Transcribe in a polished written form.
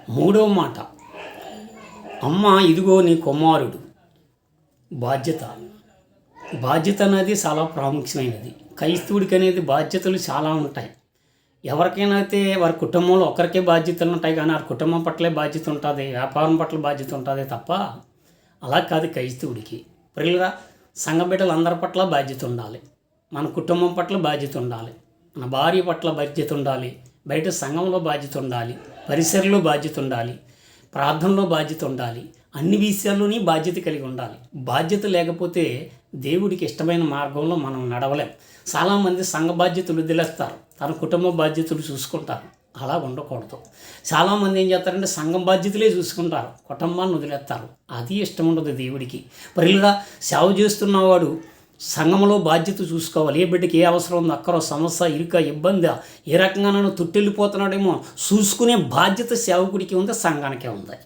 మూడవ మాట, అమ్మ ఇదిగో నీ కుమారుడు. బాధ్యత. బాధ్యత అనేది చాలా ప్రాముఖ్యమైనది. క్రైస్తవుడికి అనేది బాధ్యతలు చాలా ఉంటాయి. ఎవరికైనా అయితే వారి కుటుంబంలో ఒకరికే బాధ్యతలు ఉంటాయి, కానీ వారి కుటుంబం పట్లే బాధ్యత ఉంటుంది, వ్యాపారం పట్ల బాధ్యత ఉంటుంది తప్ప అలా కాదు క్రైస్తవుడికి. ప్రియులరా, సంఘ బిడ్డలు అందరి పట్ల బాధ్యత ఉండాలి. మన కుటుంబం పట్ల బాధ్యత ఉండాలి, మన భార్య పట్ల బాధ్యత ఉండాలి, బయట సంఘంలో బాధ్యత ఉండాలి, పరిసరలో బాధ్యత ఉండాలి, ప్రార్థనలో బాధ్యత ఉండాలి, అన్ని విషయాల్లోని బాధ్యత కలిగి ఉండాలి. బాధ్యత లేకపోతే దేవుడికి ఇష్టమైన మార్గంలో మనం నడవలేం. చాలామంది సంఘ బాధ్యతలు వదిలేస్తారు, తన కుటుంబ బాధ్యతలు చూసుకుంటారు. అలా ఉండకూడదు. చాలామంది ఏం చేస్తారంటే సంఘం బాధ్యతలే చూసుకుంటారు, కుటుంబాన్ని వదిలేస్తారు. అది ఇష్టం ఉండదు దేవుడికి. పరిలుగా సేవ చేస్తున్నవాడు సంఘంలో బాధ్యత చూసుకోవాలి. ఏ బిడ్డకి ఏ అవసరం ఉందో, అక్కరో సమస్య, ఇరుక, ఇబ్బంది, ఏ రకంగా నన్ను తుట్టెళ్ళిపోతున్నాడేమో చూసుకునే బాధ్యత సేవకుడికి ఉంది, సంఘానికే ఉంది.